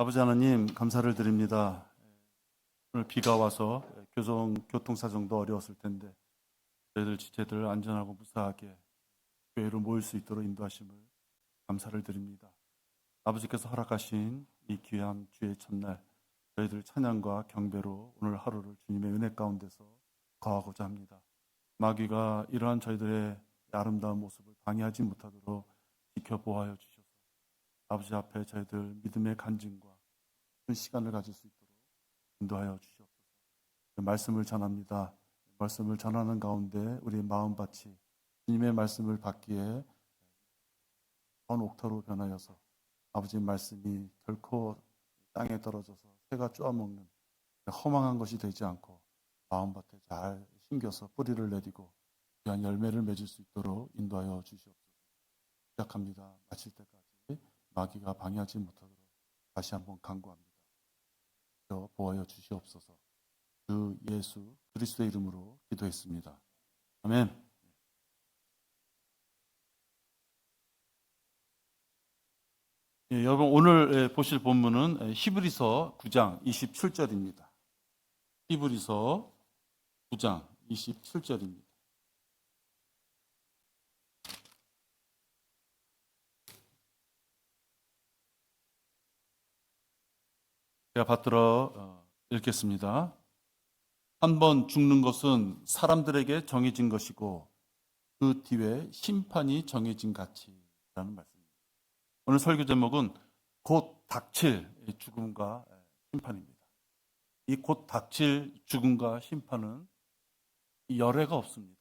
아버지 하나님 감사를 드립니다. 오늘 비가 와서 교통 사정도 어려웠을 텐데 저희들 지체들 안전하고 무사하게 교회로 모일 수 있도록 인도하심을 감사를 드립니다. 아버지께서 허락하신 이 귀한 주의 첫날 저희들 찬양과 경배로 오늘 하루를 주님의 은혜 가운데서 거하고자 합니다. 마귀가 이러한 저희들의 아름다운 모습을 방해하지 못하도록 지켜보아여 주셔서 아버지 앞에 저희들 믿음의 간증과 큰 시간을 가질 수 있도록 인도하여 주시옵소서. 말씀을 전합니다. 말씀을 전하는 가운데 우리의 마음밭이 주님의 말씀을 받기에 전 옥토로 변하여서 아버지의 말씀이 결코 땅에 떨어져서 새가 쪼아먹는 허망한 것이 되지 않고 마음밭에 잘 심겨서 뿌리를 내리고 귀한 열매를 맺을 수 있도록 인도하여 주시옵소서. 시작합니다. 마칠 때까지 마귀가 방해하지 못하도록 다시 한번 간구합니다. 보호하여 주시옵소서. 주 예수 그리스도의 이름으로 기도했습니다. 아멘. 예, 여러분 오늘 보실 본문은 히브리서 9장 27절입니다. 히브리서 9장 27절입니다. 제가 받들어 읽겠습니다. 한번 죽는 것은 사람들에게 정해진 것이고 그 뒤에 심판이 정해진 가치라는 말씀입니다. 오늘 설교 제목은 곧 닥칠 죽음과 심판입니다. 이 곧 닥칠 죽음과 심판은 열애가 없습니다.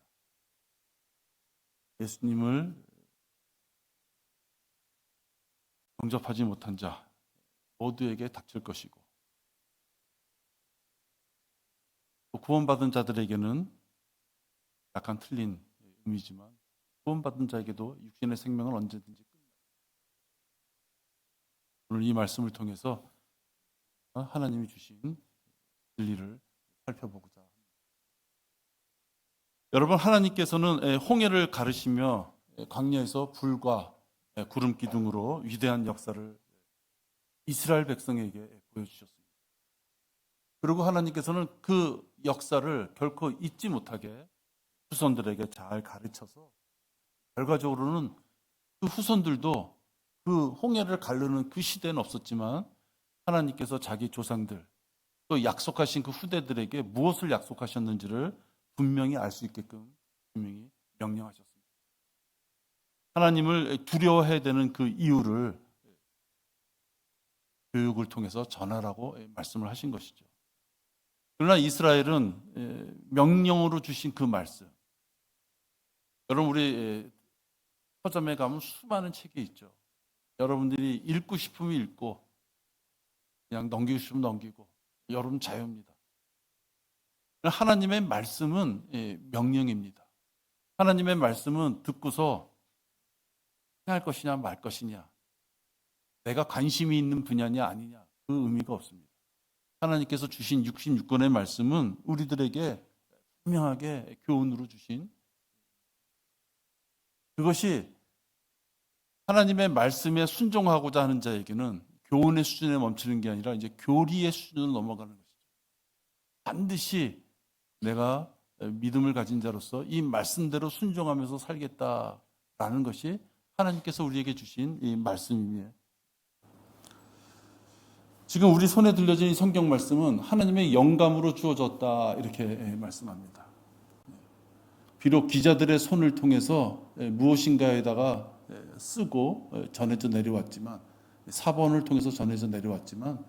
예수님을 영접하지 못한 자 모두에게 닥칠 것이고 또 구원받은 자들에게는 약간 틀린 의미지만 구원받은 자에게도 육신의 생명은 언제든지 끝납니다. 오늘 이 말씀을 통해서 하나님이 주신 진리를 살펴보고자 합니다. 여러분, 하나님께서는 홍해를 가르시며 광야에서 불과 구름 기둥으로 위대한 역사를 이스라엘 백성에게 보여주셨습니다. 그리고 하나님께서는 그 역사를 결코 잊지 못하게 후손들에게 잘 가르쳐서 결과적으로는 그 후손들도 그 홍해를 가르는 그 시대는 없었지만 하나님께서 자기 조상들 또 약속하신 그 후대들에게 무엇을 약속하셨는지를 분명히 알 수 있게끔 분명히 명령하셨습니다. 하나님을 두려워해야 되는 그 이유를 교육을 통해서 전하라고 말씀을 하신 것이죠. 그러나 이스라엘은 명령으로 주신 그 말씀, 여러분 우리 서점에 가면 수많은 책이 있죠. 여러분들이 읽고 싶으면 읽고 그냥 넘기고 싶으면 넘기고 여러분 자유입니다. 하나님의 말씀은 명령입니다. 하나님의 말씀은 듣고서 할 것이냐 말 것이냐, 내가 관심이 있는 분야냐 아니냐, 그 의미가 없습니다. 하나님께서 주신 66권의 말씀은 우리들에게 분명하게 교훈으로 주신, 그것이 하나님의 말씀에 순종하고자 하는 자에게는 교훈의 수준에 멈추는 게 아니라 이제 교리의 수준으로 넘어가는 것이죠. 반드시 내가 믿음을 가진 자로서 이 말씀대로 순종하면서 살겠다라는 것이 하나님께서 우리에게 주신 이 말씀입니다. 지금 우리 손에 들려진 이 성경 말씀은 하나님의 영감으로 주어졌다 이렇게 말씀합니다. 비록 기자들의 손을 통해서 무엇인가에다가 쓰고 전해져 내려왔지만, 사본을 통해서 전해져 내려왔지만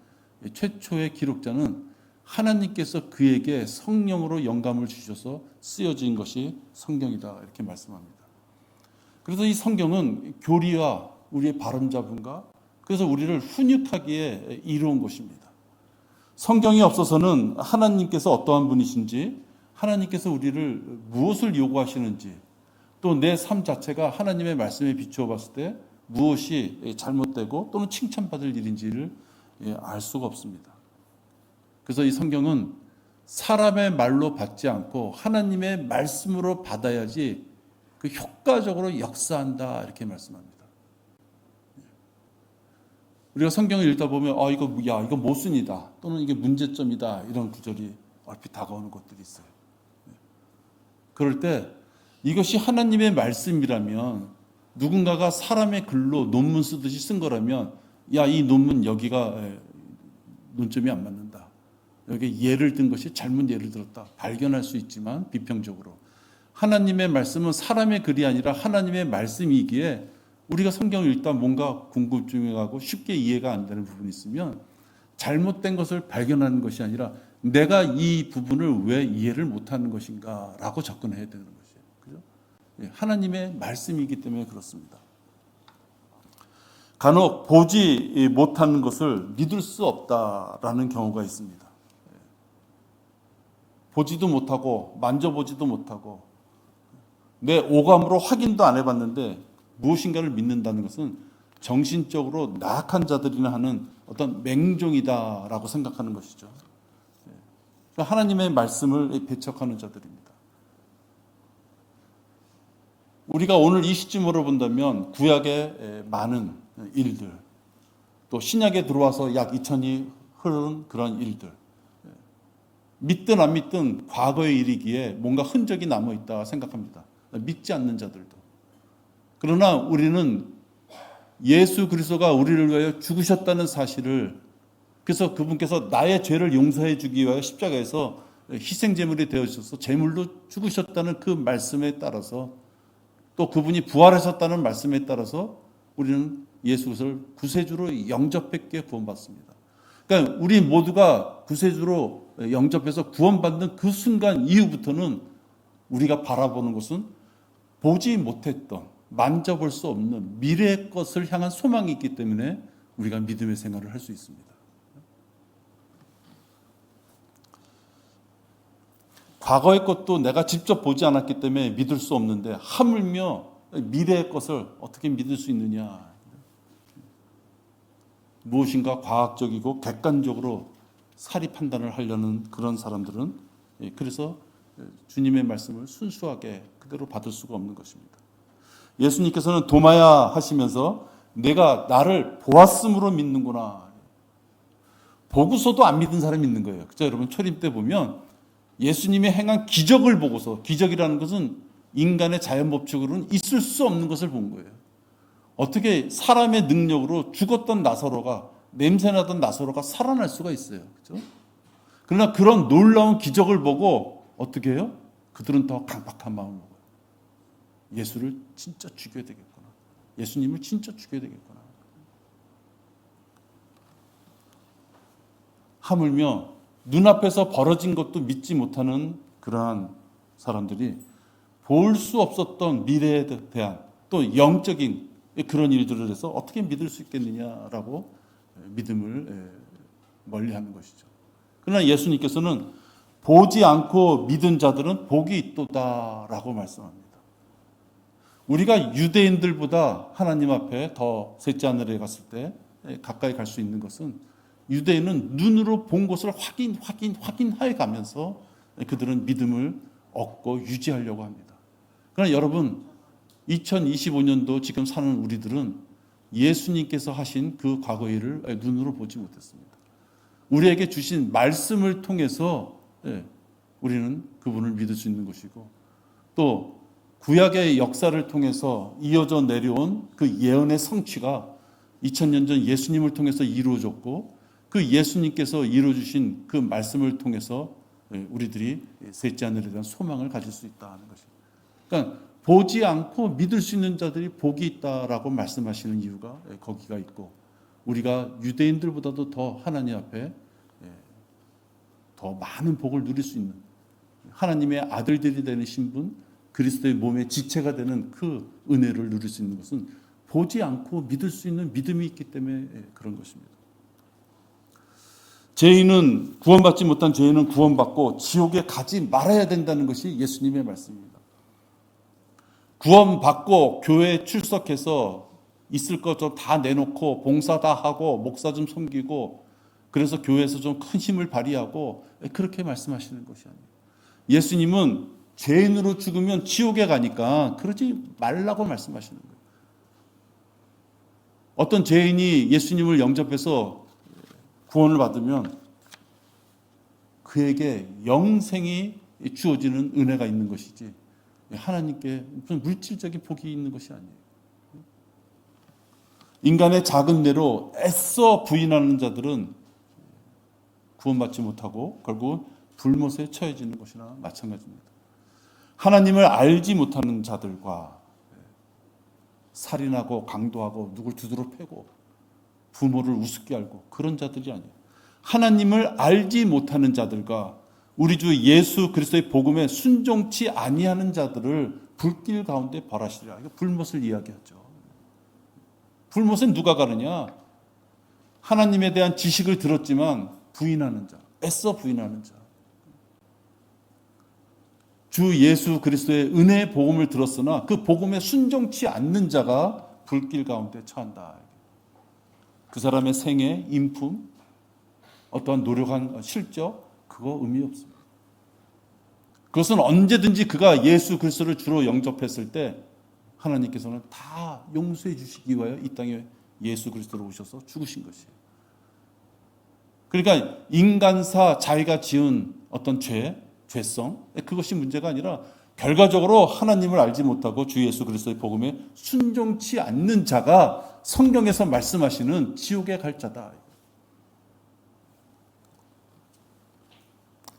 최초의 기록자는 하나님께서 그에게 성령으로 영감을 주셔서 쓰여진 것이 성경이다 이렇게 말씀합니다. 그래서 이 성경은 교리와 우리의 바른잡음과 그래서 우리를 훈육하기에 이루은 것입니다. 성경이 없어서는 하나님께서 어떠한 분이신지, 하나님께서 우리를 무엇을 요구하시는지, 또 내 삶 자체가 하나님의 말씀에 비추어 봤을 때 무엇이 잘못되고 또는 칭찬받을 일인지를 알 수가 없습니다. 그래서 이 성경은 사람의 말로 받지 않고 하나님의 말씀으로 받아야지 그 효과적으로 역사한다 이렇게 말씀합니다. 우리가 성경을 읽다 보면 이거 모순이다 또는 이게 문제점이다 이런 구절이 얼핏 다가오는 것들이 있어요. 그럴 때 이것이 하나님의 말씀이라면 누군가가 사람의 글로 논문 쓰듯이 쓴 거라면 이 논문 여기가 논점이 안 맞는다. 여기 예를 든 것이 잘못 예를 들었다. 발견할 수 있지만 비평적으로 하나님의 말씀은 사람의 글이 아니라 하나님의 말씀이기에 우리가 성경을 읽다 뭔가 궁금증이 가고 쉽게 이해가 안 되는 부분이 있으면 잘못된 것을 발견하는 것이 아니라 내가 이 부분을 왜 이해를 못하는 것인가 라고 접근해야 되는 것이에요. 그죠? 하나님의 말씀이기 때문에 그렇습니다. 간혹 보지 못하는 것을 믿을 수 없다라는 경우가 있습니다. 보지도 못하고 만져보지도 못하고 내 오감으로 확인도 안 해봤는데 무엇인가를 믿는다는 것은 정신적으로 나약한 자들이나 하는 어떤 맹종이다라고 생각하는 것이죠. 하나님의 말씀을 배척하는 자들입니다. 우리가 오늘 이 시점으로 본다면 구약의 많은 일들, 또 신약에 들어와서 약 2000이 흐른 그런 일들, 믿든 안 믿든 과거의 일이기에 뭔가 흔적이 남아있다 생각합니다. 믿지 않는 자들도. 그러나 우리는 예수 그리스도가 우리를 위하여 죽으셨다는 사실을, 그래서 그분께서 나의 죄를 용서해 주기 위하여 십자가에서 희생제물이 되어주셔서 제물로 죽으셨다는 그 말씀에 따라서, 또 그분이 부활하셨다는 말씀에 따라서 우리는 예수 그리스도를 구세주로 영접했기에 구원받습니다. 그러니까 우리 모두가 구세주로 영접해서 구원받는 그 순간 이후부터는 우리가 바라보는 것은 보지 못했던, 만져볼 수 없는 미래의 것을 향한 소망이 있기 때문에 우리가 믿음의 생활을 할 수 있습니다. 과거의 것도 내가 직접 보지 않았기 때문에 믿을 수 없는데 하물며 미래의 것을 어떻게 믿을 수 있느냐. 무엇인가 과학적이고 객관적으로 사리 판단을 하려는 그런 사람들은 그래서 주님의 말씀을 순수하게 그대로 받을 수가 없는 것입니다. 예수님께서는 도마야 하시면서 내가 나를 보았으므로 믿는구나. 보고서도 안 믿은 사람이 있는 거예요. 그죠? 여러분 초림 때 보면 예수님이 행한 기적을 보고서, 기적이라는 것은 인간의 자연 법칙으로는 있을 수 없는 것을 본 거예요. 어떻게 사람의 능력으로 죽었던 나사로가, 냄새나던 나사로가 살아날 수가 있어요. 그죠? 그러나 그런 놀라운 기적을 보고 어떻게 해요? 그들은 더 강박한 마음을 먹어요. 예수를 진짜 죽여야 되겠구나. 예수님을 진짜 죽여야 되겠구나. 하물며 눈앞에서 벌어진 것도 믿지 못하는 그러한 사람들이 볼 수 없었던 미래에 대한 또 영적인 그런 일들을 해서 어떻게 믿을 수 있겠느냐라고 믿음을 멀리하는 것이죠. 그러나 예수님께서는 보지 않고 믿은 자들은 복이 있도다라고 말씀합니다. 우리가 유대인들보다 하나님 앞에 더 셋째 하늘에 갔을 때 가까이 갈 수 있는 것은 유대인은 눈으로 본 것을 확인하여 가면서 그들은 믿음을 얻고 유지하려고 합니다. 그러나 여러분 2025년도 지금 사는 우리들은 예수님께서 하신 그 과거 일을 눈으로 보지 못했습니다. 우리에게 주신 말씀을 통해서 우리는 그분을 믿을 수 있는 것이고, 또 구약의 역사를 통해서 이어져 내려온 그 예언의 성취가 2000년 전 예수님을 통해서 이루어졌고, 그 예수님께서 이루어주신 그 말씀을 통해서 우리들이 셋째 하늘에 대한 소망을 가질 수 있다는 것입니다. 그러니까 보지 않고 믿을 수 있는 자들이 복이 있다라고 말씀하시는 이유가 거기가 있고, 우리가 유대인들보다도 더 하나님 앞에 더 많은 복을 누릴 수 있는 하나님의 아들들이 되는 신분, 그리스도의 몸의 지체가 되는 그 은혜를 누릴 수 있는 것은 보지 않고 믿을 수 있는 믿음이 있기 때문에 그런 것입니다. 죄인은, 구원받지 못한 죄인은 구원받고 지옥에 가지 말아야 된다는 것이 예수님의 말씀입니다. 구원받고 교회에 출석해서 있을 것 좀 다 내놓고 봉사 다 하고 목사 좀 섬기고 그래서 교회에서 좀 큰 힘을 발휘하고 그렇게 말씀하시는 것이 아니에요. 예수님은 죄인으로 죽으면 지옥에 가니까 그러지 말라고 말씀하시는 거예요. 어떤 죄인이 예수님을 영접해서 구원을 받으면 그에게 영생이 주어지는 은혜가 있는 것이지 하나님께 무슨 물질적인 복이 있는 것이 아니에요. 인간의 작은 뇌로 애써 부인하는 자들은 구원받지 못하고 결국 불못에 처해지는 것이나 마찬가지입니다. 하나님을 알지 못하는 자들과 살인하고 강도하고 누굴 두드러 패고 부모를 우습게 알고 그런 자들이 아니에요. 하나님을 알지 못하는 자들과 우리 주 예수 그리스도의 복음에 순종치 아니하는 자들을 불길 가운데 벌하시리라. 이거 불못을 이야기하죠. 불못은 누가 가느냐? 하나님에 대한 지식을 들었지만 부인하는 자, 애써 부인하는 자. 주 예수 그리스도의 은혜의 복음을 들었으나 그 복음에 순종치 않는 자가 불길 가운데 처한다. 그 사람의 생애, 인품, 어떠한 노력한 실적, 그거 의미 없습니다. 그것은 언제든지 그가 예수 그리스도를 주로 영접했을 때 하나님께서는 다 용서해 주시기 위하여 이 땅에 예수 그리스도로 오셔서 죽으신 것이에요. 그러니까 인간사 자기가 지은 어떤 죄성, 그것이 문제가 아니라 결과적으로 하나님을 알지 못하고 주 예수 그리스도의 복음에 순종치 않는 자가 성경에서 말씀하시는 지옥에 갈 자다.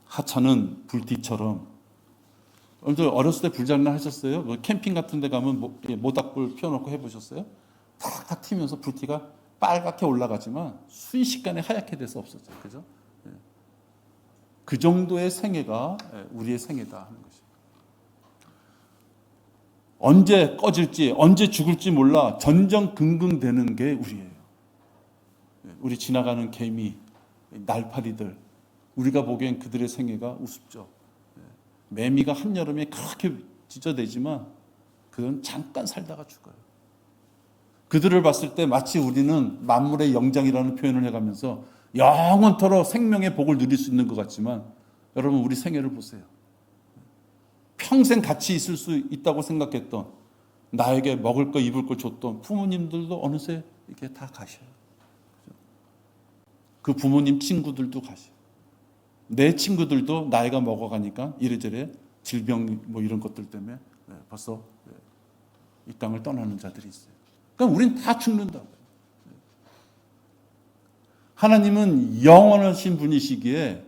하찮은 불띠처럼, 여러분들 어렸을 때 불장난 하셨어요? 뭐 캠핑 같은 데 가면 모닥불 피워놓고 해보셨어요? 탁탁 튀면서 불띠가 빨갛게 올라가지만 순식간에 하얗게 돼서 없어져요. 그죠? 그 정도의 생애가 우리의 생애다 하는 것이죠. 언제 꺼질지, 언제 죽을지 몰라 전전긍긍되는 게 우리예요. 우리 지나가는 개미, 날파리들, 우리가 보기엔 그들의 생애가 우습죠. 매미가 한여름에 그렇게 찢어대지만 그건 잠깐 살다가 죽어요. 그들을 봤을 때 마치 우리는 만물의 영장이라는 표현을 해가면서 영원토록 생명의 복을 누릴 수 있는 것 같지만 여러분 우리 생애를 보세요. 평생 같이 있을 수 있다고 생각했던, 나에게 먹을 거 입을 걸 줬던 부모님들도 어느새 이렇게 다 가셔요. 그 부모님 친구들도 가셔요. 내 친구들도 나이가 먹어가니까 이래저래 질병 뭐 이런 것들 때문에 벌써 이 땅을 떠나는 자들이 있어요. 그러니까 우린 다 죽는다고요. 하나님은 영원하신 분이시기에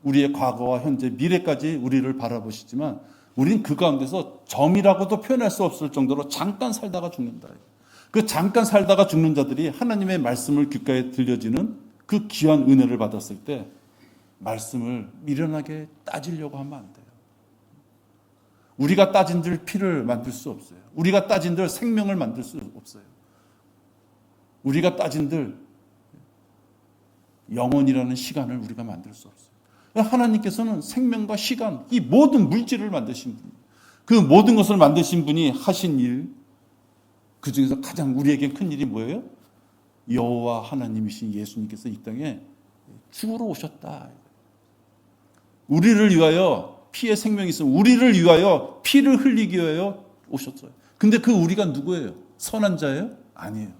우리의 과거와 현재, 미래까지 우리를 바라보시지만 우린 그 가운데서 점이라고도 표현할 수 없을 정도로 잠깐 살다가 죽는다. 그 잠깐 살다가 죽는 자들이 하나님의 말씀을 귓가에 들려지는 그 귀한 은혜를 받았을 때 말씀을 미련하게 따지려고 하면 안 돼요. 우리가 따진들 피를 만들 수 없어요. 우리가 따진들 생명을 만들 수 없어요. 우리가 따진들 영혼이라는 시간을 우리가 만들 수 없어요. 하나님께서는 생명과 시간, 이 모든 물질을 만드신 분, 그 모든 것을 만드신 분이 하신 일, 그 중에서 가장 우리에겐 큰 일이 뭐예요? 여호와 하나님이신 예수님께서 이 땅에 주로 오셨다. 우리를 위하여 피의 생명이 있으면 우리를 위하여 피를 흘리기 위하여 오셨어요. 근데 그 우리가 누구예요? 선한 자예요? 아니에요.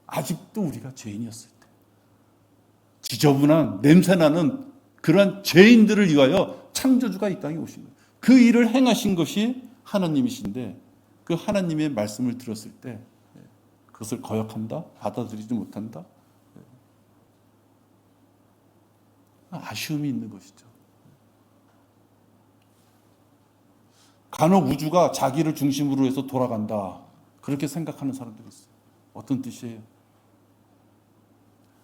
아직도 우리가 죄인이었을 때, 지저분한 냄새나는 그러한 죄인들을 위하여 창조주가 이 땅에 오신 거예요. 그 일을 행하신 것이 하나님이신데 그 하나님의 말씀을 들었을 때 그것을 거역한다? 받아들이지 못한다? 아쉬움이 있는 것이죠. 간혹 우주가 자기를 중심으로 해서 돌아간다, 그렇게 생각하는 사람들이 있어요. 어떤 뜻이에요?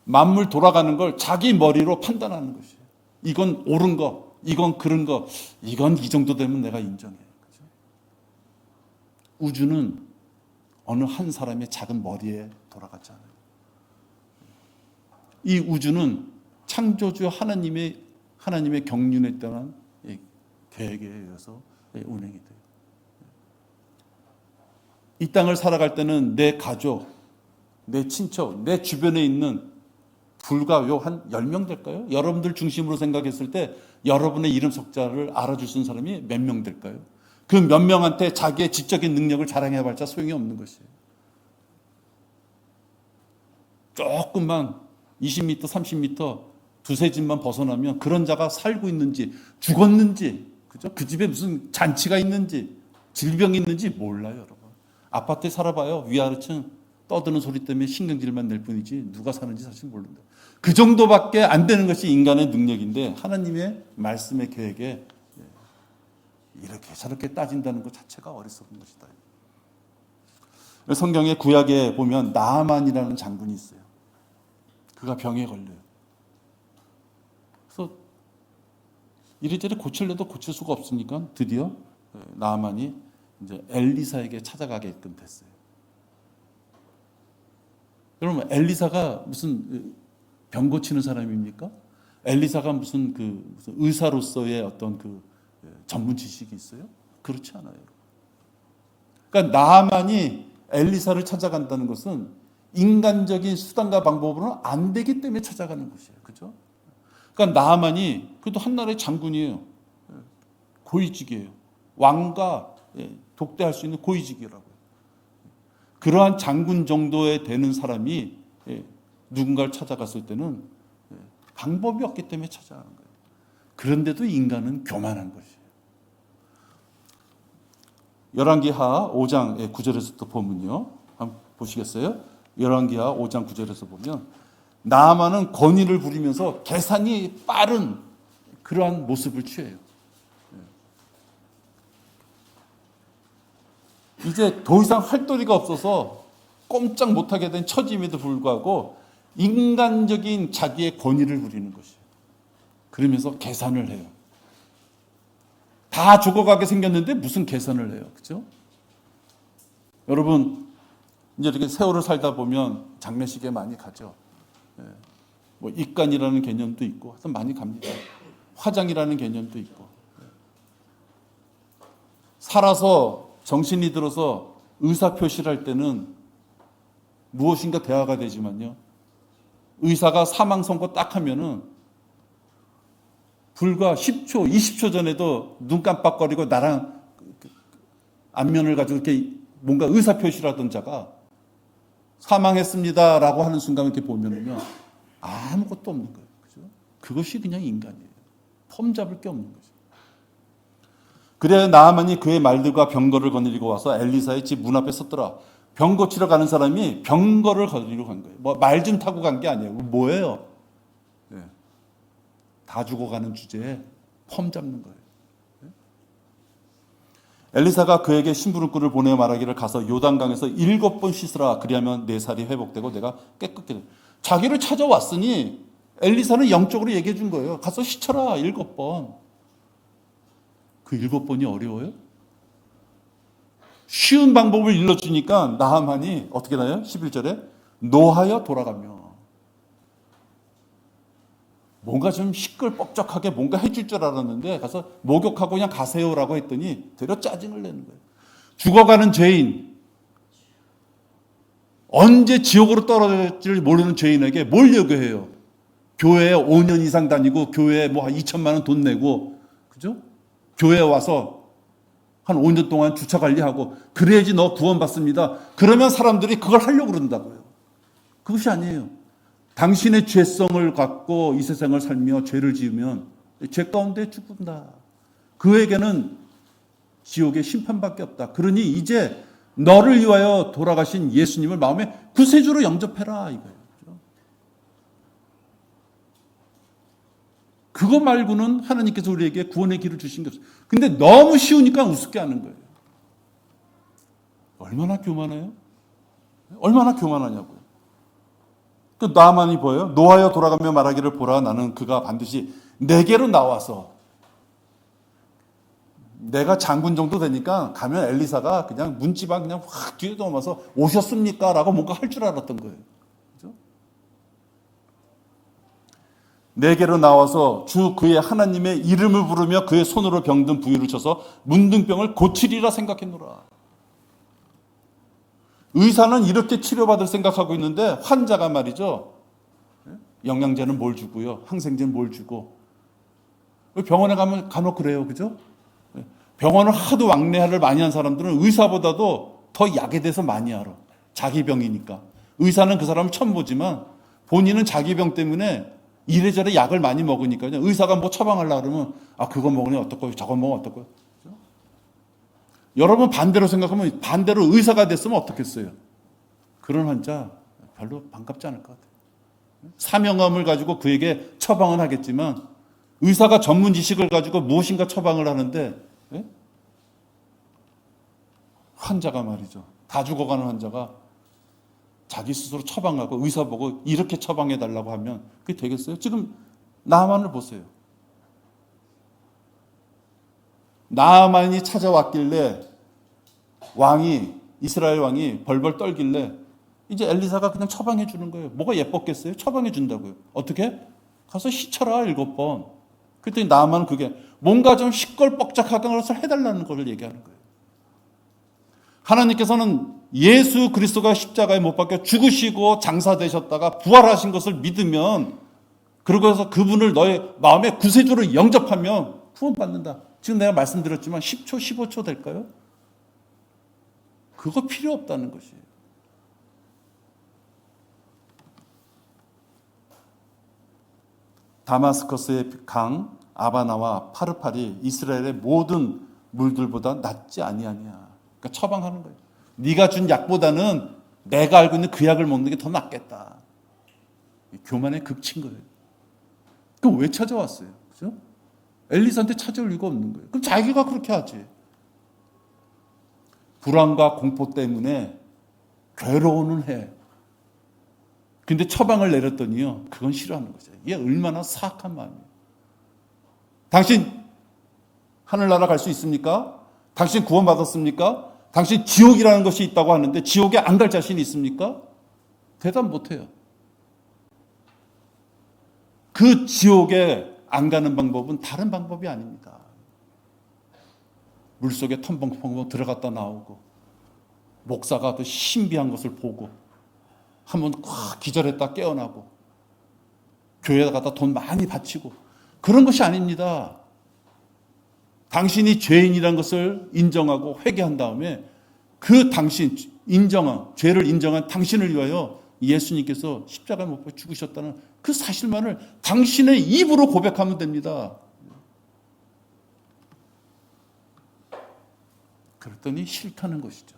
만물 돌아가는 걸 자기 머리로 판단하는 것이에요. 이건 옳은 거, 이건 그런 거, 이건 이 정도 되면 내가 인정해. 그렇죠? 우주는 어느 한 사람의 작은 머리에 돌아가지 않아요. 이 우주는 창조주 하나님의 경륜에 따른 계획에 의해서 운행이 돼요. 이 땅을 살아갈 때는 내 가족, 내 친척, 내 주변에 있는 불과 한 10명 될까요? 여러분들 중심으로 생각했을 때 여러분의 이름 석자를 알아줄 수 있는 사람이 몇 명 될까요? 그 몇 명한테 자기의 지적인 능력을 자랑해봤자 소용이 없는 것이에요. 조금만 20m, 30m 두세 집만 벗어나면 그런 자가 살고 있는지 죽었는지, 그죠? 그 집에 무슨 잔치가 있는지 질병이 있는지 몰라요, 여러분. 아파트에 살아봐요. 위아래층 떠드는 소리 때문에 신경질만 낼 뿐이지 누가 사는지 사실 모른다. 그 정도밖에 안 되는 것이 인간의 능력인데 하나님의 말씀의 계획에 이렇게 저렇게 따진다는 것 자체가 어리석은 것이다. 성경의 구약에 보면 나아만이라는 장군이 있어요. 그가 병에 걸려요. 그래서 이리저리 고치려도 고칠 수가 없으니까 드디어 나아만이 이제 엘리사에게 찾아가게끔 됐어요. 여러분, 엘리사가 무슨 병 고치는 사람입니까? 엘리사가 무슨 의사로서의 어떤 전문 지식이 있어요? 그렇지 않아요. 그러니까 나아만이 엘리사를 찾아간다는 것은 인간적인 수단과 방법으로는 안 되기 때문에 찾아가는 것이에요. 그죠? 그러니까 나아만이 그래도 한나라의 장군이에요. 고위직이에요. 왕과 독대할 수 있는 고위직이라고요. 그러한 장군 정도에 되는 사람이 누군가를 찾아갔을 때는 방법이 없기 때문에 찾아가는 거예요. 그런데도 인간은 교만한 것이에요. 열왕기하 5장 9절에서 보면요. 한번 보시겠어요? 열왕기하 5장 9절에서 보면 나아만은 권위를 부리면서 계산이 빠른 그러한 모습을 취해요. 이제 더 이상 할 도리가 없어서 꼼짝 못하게 된 처짐에도 불구하고 인간적인 자기의 권위를 부리는 것이에요. 그러면서 계산을 해요. 다 죽어가게 생겼는데 무슨 계산을 해요. 그죠? 여러분, 이제 이렇게 세월을 살다 보면 장례식에 많이 가죠. 뭐 입간이라는 개념도 있고 하여튼 많이 갑니다. 화장이라는 개념도 있고. 살아서 정신이 들어서 의사표시를 할 때는 무엇인가 대화가 되지만요. 의사가 사망 선고 딱 하면은 불과 10초, 20초 전에도 눈 깜빡거리고 나랑 안면을 가지고 이렇게 뭔가 의사표시를 하던 자가 사망했습니다라고 하는 순간 이렇게 보면은요. 아무것도 없는 거예요. 그죠? 그것이 그냥 인간이에요. 폼 잡을 게 없는 거죠. 그래 나아만이 그의 말들과 병거를 거느리고 와서 엘리사의 집 문 앞에 섰더라. 병 고치러 가는 사람이 병거를 거느리러 간 거예요. 뭐 말 좀 타고 간 게 아니에요. 뭐예요? 네. 다 죽어가는 주제에 폼 잡는 거예요. 네? 엘리사가 그에게 심부름꾼을 보내 말하기를 가서 요단강에서 7번 씻으라. 그리하면 내 살이 회복되고 내가 깨끗게 돼. 자기를 찾아왔으니 엘리사는 영적으로 얘기해 준 거예요. 가서 씻어라. 7번. 그 7번이 어려워요? 쉬운 방법을 일러주니까 나아만이 어떻게 나요? 11절에 노하여 돌아가며 뭔가 좀 시끌벅적하게 뭔가 해줄 줄 알았는데 가서 목욕하고 그냥 가세요라고 했더니 되려 짜증을 내는 거예요. 죽어가는 죄인, 언제 지옥으로 떨어질지 모르는 죄인에게 뭘 요구해요? 교회에 5년 이상 다니고 교회에 뭐 한 2천만 원 돈 내고, 그죠? 교회에 와서 한 5년 동안 주차 관리하고 그래야지 너 구원받습니다. 그러면 사람들이 그걸 하려고 그런다고요. 그것이 아니에요. 당신의 죄성을 갖고 이 세상을 살며 죄를 지으면 죄 가운데 죽는다. 그에게는 지옥의 심판밖에 없다. 그러니 이제 너를 위하여 돌아가신 예수님을 마음에 구세주로 영접해라 이거예요. 그거 말고는 하나님께서 우리에게 구원의 길을 주신 게 없어요. 근데 너무 쉬우니까 우습게 하는 거예요. 얼마나 교만해요? 얼마나 교만하냐고요. 그 나만이 보여요. 노하여 돌아가며 말하기를 보라. 나는 그가 반드시 내게로 나와서 내가 장군 정도 되니까 가면 엘리사가 그냥 문지방 그냥 확 뒤에 넘어서 오셨습니까? 라고 뭔가 할 줄 알았던 거예요. 그죠? 내게로 나와서 주 그의 하나님의 이름을 부르며 그의 손으로 병든 부위를 쳐서 문둥병을 고치리라 생각했노라. 의사는 이렇게 치료받을 생각하고 있는데 환자가 말이죠. 영양제는 뭘 주고요. 항생제는 뭘 주고. 병원에 가면 간혹 그래요. 그죠? 병원을 하도 왕래를 많이 한 사람들은 의사보다도 더 약에 대해서 많이 알아. 자기 병이니까. 의사는 그 사람을 처음 보지만 본인은 자기 병 때문에 이래저래 약을 많이 먹으니까요. 의사가 뭐 처방하려고 그러면 그거 먹으니 어떨까요? 저거 먹으면 어떨까요? 그렇죠? 여러분 반대로 생각하면 반대로 의사가 됐으면 어떻겠어요? 그런 환자 별로 반갑지 않을 것 같아요. 사명함을 가지고 그에게 처방을 하겠지만 의사가 전문 지식을 가지고 무엇인가 처방을 하는데 환자가 말이죠. 다 죽어가는 환자가 자기 스스로 처방하고 의사 보고 이렇게 처방해달라고 하면 그게 되겠어요? 지금 나만을 보세요. 나만이 찾아왔길래 이스라엘 왕이 벌벌 떨길래 이제 엘리사가 그냥 처방해 주는 거예요. 뭐가 예뻤겠어요? 처방해 준다고요. 어떻게? 가서 시쳐라 7번. 그랬더니 나만은 그게 뭔가 좀 시끌벅적하게 것을 해달라는 걸 얘기하는 거예요. 하나님께서는 예수 그리스도가 십자가에 못 박혀 죽으시고 장사되셨다가 부활하신 것을 믿으면 그러고 해서 그분을 너의 마음의 구세주로 영접하면 구원받는다. 지금 내가 말씀드렸지만 10초, 15초 될까요? 그거 필요 없다는 것이에요. 다마스커스의 강 아바나와 파르팔이 이스라엘의 모든 물들보다 낫지 아니하냐. 그러니까 처방하는 거예요. 네가 준 약보다는 내가 알고 있는 그 약을 먹는 게 더 낫겠다. 교만의 극치인 거예요. 그럼 왜 찾아왔어요? 그죠? 엘리사한테 찾아올 이유가 없는 거예요. 그럼 자기가 그렇게 하지. 불안과 공포 때문에 괴로워는 해. 근데 처방을 내렸더니요, 그건 싫어하는 거죠. 이게 얼마나 사악한 마음이에요. 당신 하늘나라 갈 수 있습니까? 당신 구원받았습니까? 당신 지옥이라는 것이 있다고 하는데 지옥에 안 갈 자신이 있습니까? 대답 못해요. 그 지옥에 안 가는 방법은 다른 방법이 아닙니다. 물속에 텀벙벙벙 들어갔다 나오고 목사가 그 신비한 것을 보고 한번 확 기절했다 깨어나고 교회에 갖다 돈 많이 바치고 그런 것이 아닙니다. 당신이 죄인이라는 것을 인정하고 회개한 다음에 그 당신 죄를 인정한 당신을 위하여 예수님께서 십자가에 못 박혀 죽으셨다는 그 사실만을 당신의 입으로 고백하면 됩니다. 그랬더니 싫다는 것이죠.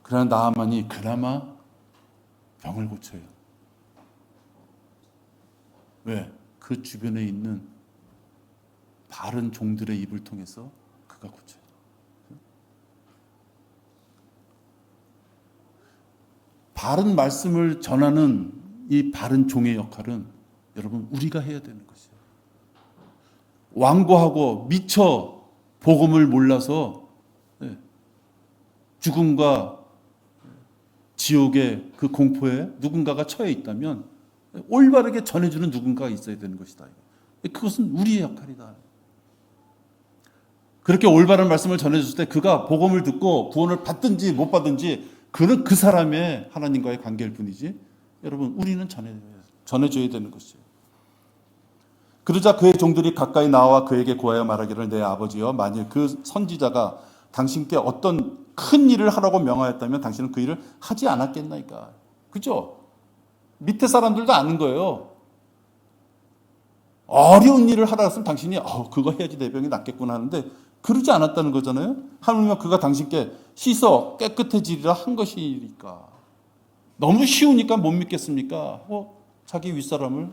그러나 나아만이 그나마 병을 고쳐요. 왜? 그 주변에 있는 바른 종들의 입을 통해서 그가 고쳐요. 바른 말씀을 전하는 이 바른 종의 역할은 여러분 우리가 해야 되는 것이에요. 완고하고 미처 복음을 몰라서 죽음과 지옥의 그 공포에 누군가가 처해 있다면 올바르게 전해주는 누군가가 있어야 되는 것이다. 그것은 우리의 역할이다. 그렇게 올바른 말씀을 전해줬을 때 그가 복음을 듣고 구원을 받든지 못 받든지 그는 그 사람의 하나님과의 관계일 뿐이지 여러분 우리는 전해줘야 되는 것이에요. 그러자 그의 종들이 가까이 나와 그에게 구하여 말하기를 내 아버지여 만일 그 선지자가 당신께 어떤 큰 일을 하라고 명하였다면 당신은 그 일을 하지 않았겠나이까. 그죠? 밑에 사람들도 아는 거예요. 어려운 일을 하라 했으면 당신이 그거 해야지 내 병이 낫겠구나 하는데 그러지 않았다는 거잖아요. 하물며 그가 당신께 씻어 깨끗해지리라 한 것이니까. 너무 쉬우니까 못 믿겠습니까? 하고 자기 윗사람을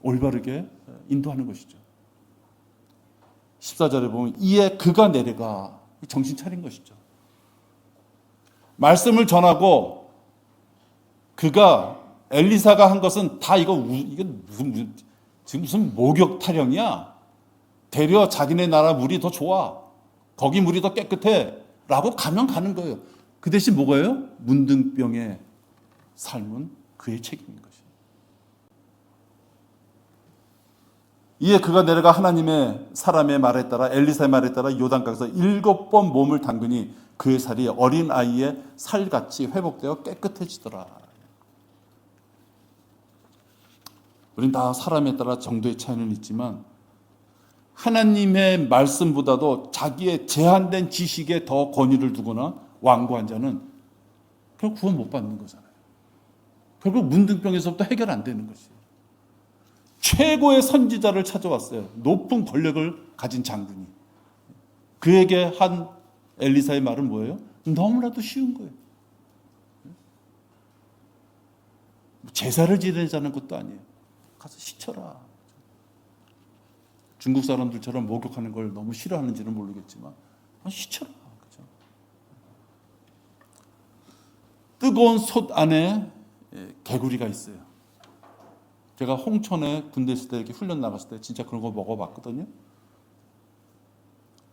올바르게 인도하는 것이죠. 14절에 보면 이에 그가 내려가 정신 차린 것이죠. 말씀을 전하고 그가 엘리사가 한 것은 다 이게 무슨 목욕 타령이야. 되려 자기네 나라 물이 더 좋아. 거기 물이 더 깨끗해. 라고 가면 가는 거예요. 그 대신 뭐가요? 문둥병의 삶은 그의 책임인 것이에요. 이에 그가 내려가 하나님의 사람의 말에 따라 엘리사의 말에 따라 요단강에서 7번 몸을 담그니 그의 살이 어린 아이의 살같이 회복되어 깨끗해지더라. 우린 다 사람에 따라 정도의 차이는 있지만 하나님의 말씀보다도 자기의 제한된 지식에 더 권위를 두거나 완고한 자는 결국 구원 못 받는 거잖아요. 결국 문둥병에서부터 해결 안 되는 것이에요. 최고의 선지자를 찾아왔어요. 높은 권력을 가진 장군이. 그에게 한 엘리사의 말은 뭐예요? 너무나도 쉬운 거예요. 제사를 지내자는 것도 아니에요. 가서 시쳐라. 중국 사람들처럼 목욕하는 걸 너무 싫어하는지는 모르겠지만 시쳐라. 그렇죠? 뜨거운 솥 안에 개구리가 있어요. 제가 홍천에 군대 있을 때 이렇게 훈련 나갔을 때 진짜 그런 거 먹어봤거든요.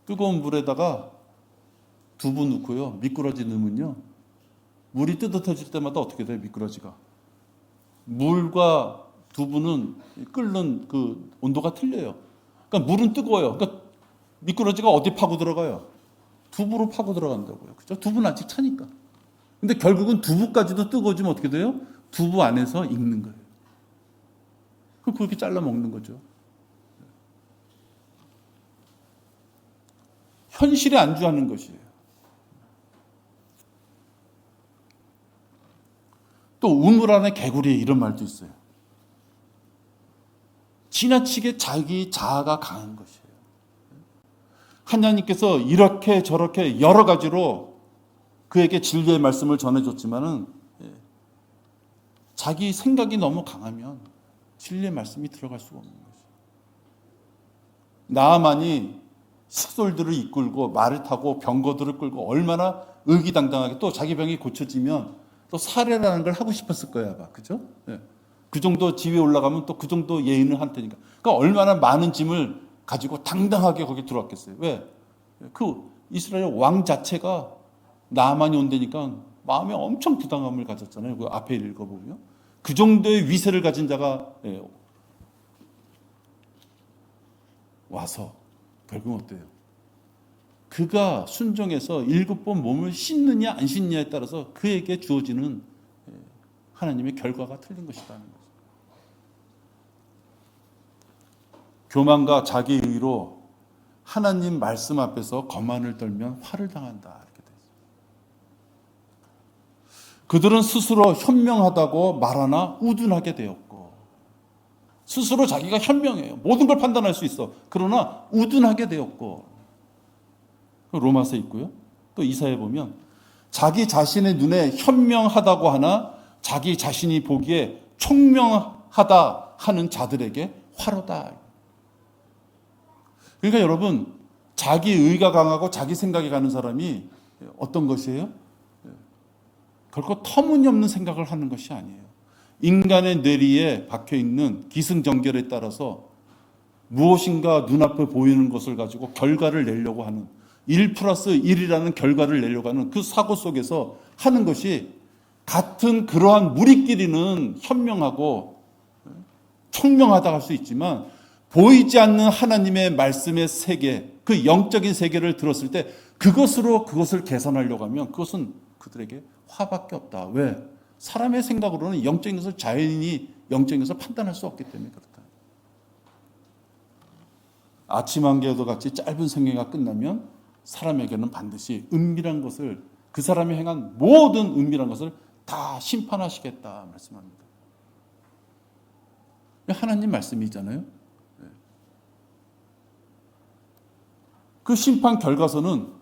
뜨거운 물에다가 두부 넣고요. 미꾸라지 넣으면요. 물이 뜨뜻해질 때마다 어떻게 돼요? 미꾸라지가. 물과 두부는 끓는 그 온도가 틀려요. 그러니까 물은 뜨거워요. 그러니까 미꾸라지가 어디 파고 들어가요? 두부로 파고 들어간다고요. 그죠? 두부는 아직 차니까. 근데 결국은 두부까지도 뜨거워지면 어떻게 돼요? 두부 안에서 익는 거예요. 그럼 그렇게 잘라 먹는 거죠. 현실에 안주하는 것이에요. 또 우물 안에 개구리에 이런 말도 있어요. 지나치게 자기 자아가 강한 것이에요. 하나님께서 이렇게 저렇게 여러 가지로 그에게 진리의 말씀을 전해줬지만은 자기 생각이 너무 강하면 진리의 말씀이 들어갈 수가 없는 거죠. 나아만이 식솔들을 이끌고 말을 타고 병거들을 끌고 얼마나 의기당당하게 또 자기 병이 고쳐지면 또 살해라는 걸 하고 싶었을 거야, 아마. 그죠? 예. 그 정도 지위에 올라가면 또 그 정도 예의는 할 테니까. 그러니까 얼마나 많은 짐을 가지고 당당하게 거기 들어왔겠어요. 왜? 그 이스라엘 왕 자체가 나아만이 온다니까 마음에 엄청 부담감을 가졌잖아요. 그 앞에 읽어보면. 그 정도의 위세를 가진 자가 와서 결국은 어때요? 그가 순종해서 7번 몸을 씻느냐 안 씻느냐에 따라서 그에게 주어지는 하나님의 결과가 틀린 것이라는 거죠. 교만과 자기의로 하나님 말씀 앞에서 거만을 떨면 화를 당한다. 이렇게 돼 있어요. 그들은 스스로 현명하다고 말하나 우둔하게 되었고, 스스로 자기가 현명해요. 모든 걸 판단할 수 있어. 그러나 우둔하게 되었고, 로마서에 있고요. 또 이사야에 보면 자기 자신의 눈에 현명하다고 하나 자기 자신이 보기에 총명하다 하는 자들에게 화로다. 그러니까 여러분, 자기 의가 강하고 자기 생각이 가는 사람이 어떤 것이에요? 결코 터무니없는 생각을 하는 것이 아니에요. 인간의 뇌리에 박혀있는 기승전결에 따라서 무엇인가 눈앞에 보이는 것을 가지고 결과를 내려고 하는 1+1이라는 결과를 내려고 하는 그 사고 속에서 하는 것이 같은 그러한 무리끼리는 현명하고 총명하다 할 수 있지만 보이지 않는 하나님의 말씀의 세계, 그 영적인 세계를 들었을 때 그것을 개선하려고 하면 그것은 그들에게 화밖에 없다. 왜? 사람의 생각으로는 영적인 것을 자연인이 영적인 것을 판단할 수 없기 때문에 그렇다. 아침 한개도 같이 짧은 생애가 끝나면 사람에게는 반드시 은밀한 것을, 그 사람이 행한 모든 은밀한 것을 다 심판하시겠다 말씀합니다. 하나님 말씀이잖아요. 그 심판 결과서는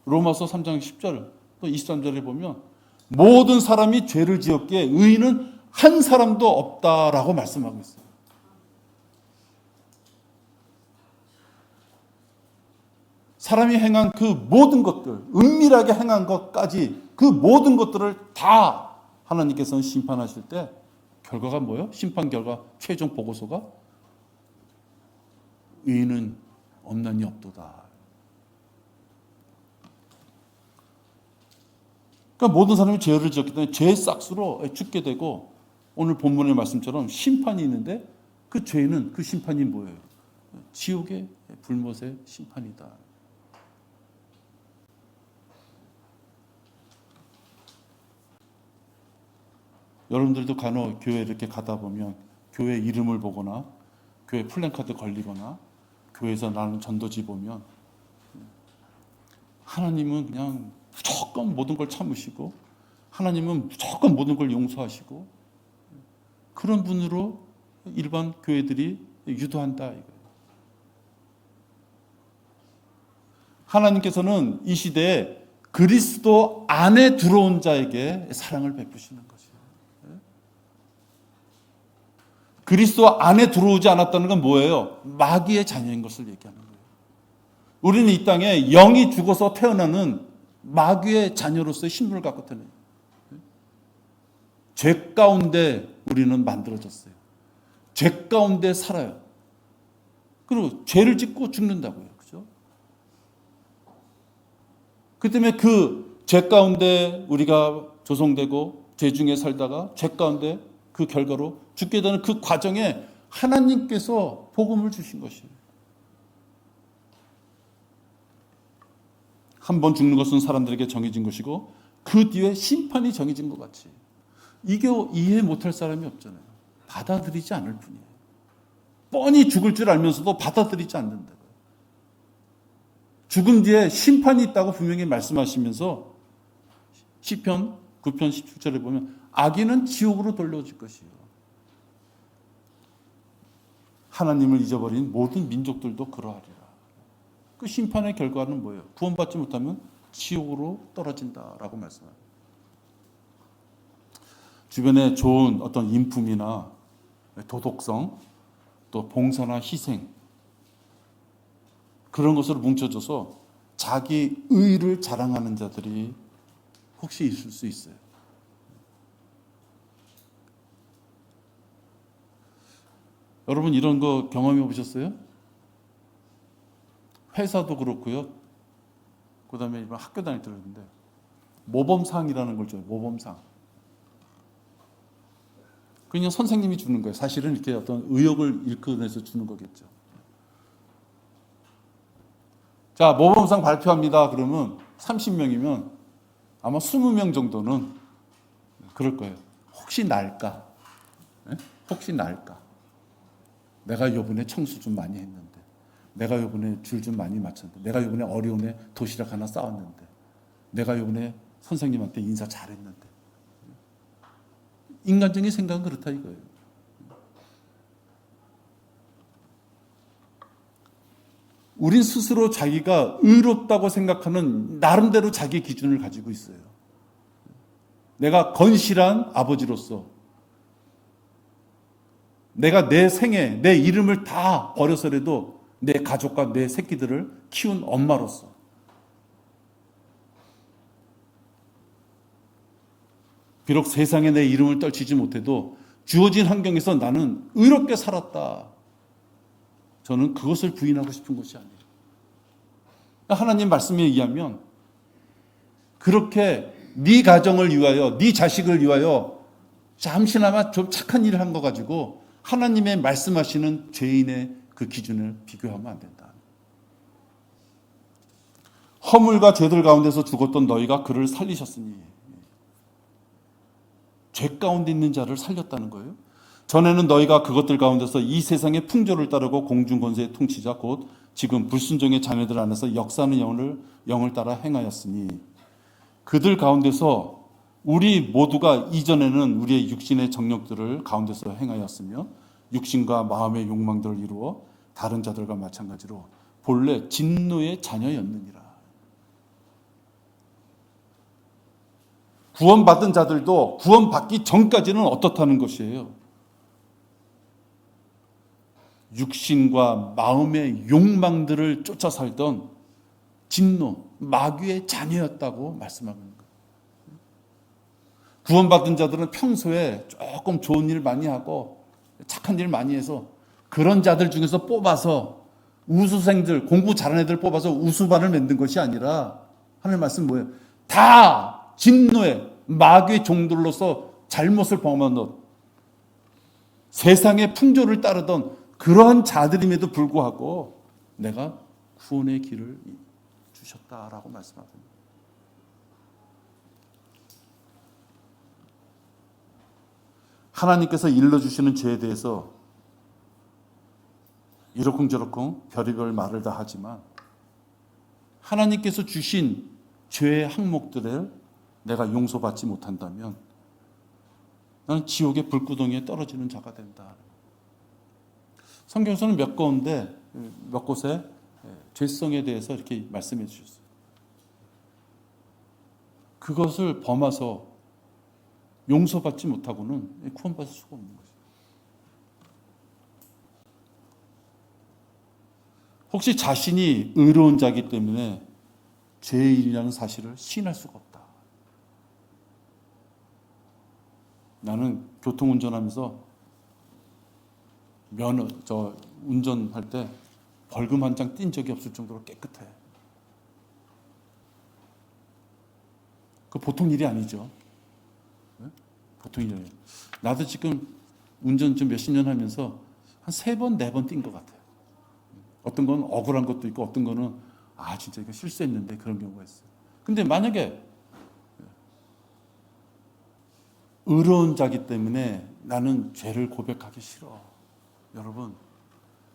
로마서 3장 10절 또 23절에 보면 모든 사람이 죄를 지었기에 의인은 한 사람도 없다라고 말씀하고 있어요. 사람이 행한 그 모든 것들, 은밀하게 행한 것까지 그 모든 것들을 다 하나님께서는 심판하실 때 결과가 뭐예요? 심판 결과 최종 보고서가 의인은 없나니 없도다. 그러니까 모든 사람이 죄를 지었기 때문에 죄의 싹수로 죽게 되고 오늘 본문의 말씀처럼 심판이 있는데 그 죄는, 그 심판이 뭐예요? 지옥의 불못의 심판이다. 여러분들도 간혹 교회 이렇게 가다 보면 교회 이름을 보거나 교회 플랜카드 걸리거나 교회에서 나는 전도지 보면 하나님은 그냥 무조건 모든 걸 참으시고 하나님은 무조건 모든 걸 용서하시고 그런 분으로 일반 교회들이 유도한다 이거예요. 하나님께서는 이 시대에 그리스도 안에 들어온 자에게 사랑을 베푸시는 것이에요. 그리스도 안에 들어오지 않았다는 건 뭐예요? 마귀의 자녀인 것을 얘기하는 거예요. 우리는 이 땅에 영이 죽어서 태어나는 마귀의 자녀로서의 신분을 갖고 태어나요. 죄 가운데 우리는 만들어졌어요. 죄 가운데 살아요. 그리고 죄를 짓고 죽는다고요. 그죠? 그 때문에 그 죄 가운데 우리가 조성되고 죄 중에 살다가 죄 가운데 그 결과로 죽게 되는 그 과정에 하나님께서 복음을 주신 것이에요. 한 번 죽는 것은 사람들에게 정해진 것이고 그 뒤에 심판이 정해진 것 같이 이게 이해 못할 사람이 없잖아요. 받아들이지 않을 뿐이에요. 뻔히 죽을 줄 알면서도 받아들이지 않는다고요. 죽음 뒤에 심판이 있다고 분명히 말씀하시면서 시편 9편 17절에 보면 악인은 지옥으로 돌려질 것이에요. 하나님을 잊어버린 모든 민족들도 그러하리라. 그 심판의 결과는 뭐예요? 구원받지 못하면 지옥으로 떨어진다라고 말씀합니다. 주변에 좋은 어떤 인품이나 도덕성, 또 봉사나 희생 그런 것으로 뭉쳐져서 자기 의를 자랑하는 자들이 혹시 있을 수 있어요. 여러분 이런 거 경험해 보셨어요? 회사도 그렇고요. 그 다음에 이번 학교 다닐 때 그랬는데 모범상이라는 걸 줘요. 모범상. 그냥 선생님이 주는 거예요. 사실은 이렇게 어떤 의욕을 일컬어내서 주는 거겠죠. 자, 모범상 발표합니다. 그러면 30명이면 아마 20명 정도는 그럴 거예요. 혹시 날까? 네? 혹시 날까? 내가 요번에 청소 좀 많이 했는데, 내가 요번에 줄 좀 많이 맞췄는데, 내가 요번에 어려움에 도시락 하나 싸웠는데, 내가 요번에 선생님한테 인사 잘했는데. 인간적인 생각은 그렇다 이거예요. 우린 스스로 자기가 의롭다고 생각하는 나름대로 자기 기준을 가지고 있어요. 내가 건실한 아버지로서 내가 내 생에 내 이름을 다 버려서라도 내 가족과 내 새끼들을 키운 엄마로서 비록 세상에 내 이름을 떨치지 못해도 주어진 환경에서 나는 의롭게 살았다. 저는 그것을 부인하고 싶은 것이 아니에요. 하나님 말씀에 의하면 그렇게 네 가정을 위하여 네 자식을 위하여 잠시나마 좀 착한 일을 한 거 가지고 하나님의 말씀하시는 죄인의 그 기준을 비교하면 안 된다. 허물과 죄들 가운데서 죽었던 너희가 그를 살리셨으니 죄 가운데 있는 자를 살렸다는 거예요. 전에는 너희가 그것들 가운데서 이 세상의 풍조를 따르고 공중권세의 통치자 곧 지금 불순종의 자녀들 안에서 역사하는 영을 따라 행하였으니 그들 가운데서 우리 모두가 이전에는 우리의 육신의 정욕들을 가운데서 행하였으며 육신과 마음의 욕망들을 이루어 다른 자들과 마찬가지로 본래 진노의 자녀였느니라. 구원받은 자들도 구원받기 전까지는 어떻다는 것이에요? 육신과 마음의 욕망들을 쫓아 살던 진노, 마귀의 자녀였다고 말씀하는 거예요. 구원받은 자들은 평소에 조금 좋은 일 많이 하고 착한 일 많이 해서 그런 자들 중에서 뽑아서 우수생들, 공부 잘하는 애들 뽑아서 우수반을 만든 것이 아니라 하나님 말씀 뭐예요? 다 진노의 마귀의 종들로서 잘못을 범한 것, 세상의 풍조를 따르던 그러한 자들임에도 불구하고 내가 구원의 길을 주셨다라고 말씀합니다. 하나님께서 일러주시는 죄에 대해서 이러쿵저러쿵 별의별 말을 다 하지만 하나님께서 주신 죄의 항목들을 내가 용서받지 못한다면 나는 지옥의 불구덩이에 떨어지는 자가 된다. 성경에서는 몇 곳에 죄성에 대해서 이렇게 말씀해 주셨어요. 그것을 범해서 용서받지 못하고는 구원받을 수가 없는 것이죠. 혹시 자신이 의로운 자이기 때문에 죄인이라는 사실을 시인할 수가 없다. 나는 교통운전하면서 운전할 때 벌금 한 장 띈 적이 없을 정도로 깨끗해. 그 보통 일이 아니죠. 보통 일이 아니에요. 나도 지금 운전 좀 몇십 년 하면서 한 3번, 4번 띈 것 같아요. 어떤 건 억울한 것도 있고 어떤 거는 진짜 이거 실수했는데 그런 경우가 있어요. 근데 만약에 의로운 자기 때문에 나는 죄를 고백하기 싫어. 여러분,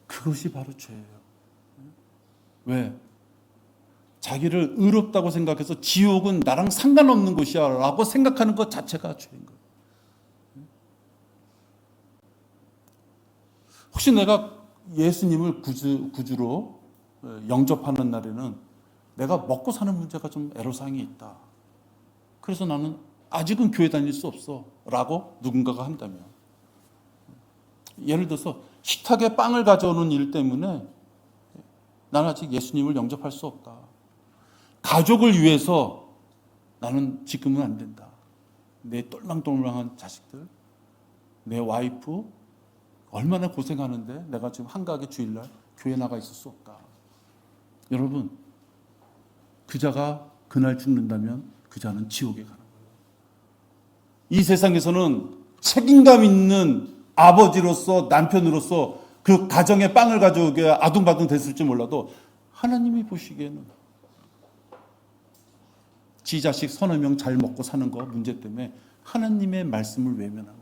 그것이 바로 죄예요. 왜? 자기를 의롭다고 생각해서 지옥은 나랑 상관없는 곳이야 라고 생각하는 것 자체가 죄인 거예요. 혹시 내가 예수님을 구주로 영접하는 날에는 내가 먹고 사는 문제가 좀 애로사항이 있다. 그래서 나는 아직은 교회 다닐 수 없어 라고 누군가가 한다면, 예를 들어서 식탁에 빵을 가져오는 일 때문에 나는 아직 예수님을 영접할 수 없다. 가족을 위해서 나는 지금은 안 된다. 내 똘망똘망한 자식들, 내 와이프 얼마나 고생하는데 내가 지금 한가하게 주일날 교회 나가 있을 수 없다. 여러분, 그 자가 그날 죽는다면 그 자는 지옥에 가는 거예요. 이 세상에서는 책임감 있는 아버지로서, 남편으로서 그 가정에 빵을 가져오게 아둥바둥 됐을지 몰라도 하나님이 보시기에는 지 자식 서너 명 잘 먹고 사는 거 문제 때문에 하나님의 말씀을 외면한 거예요.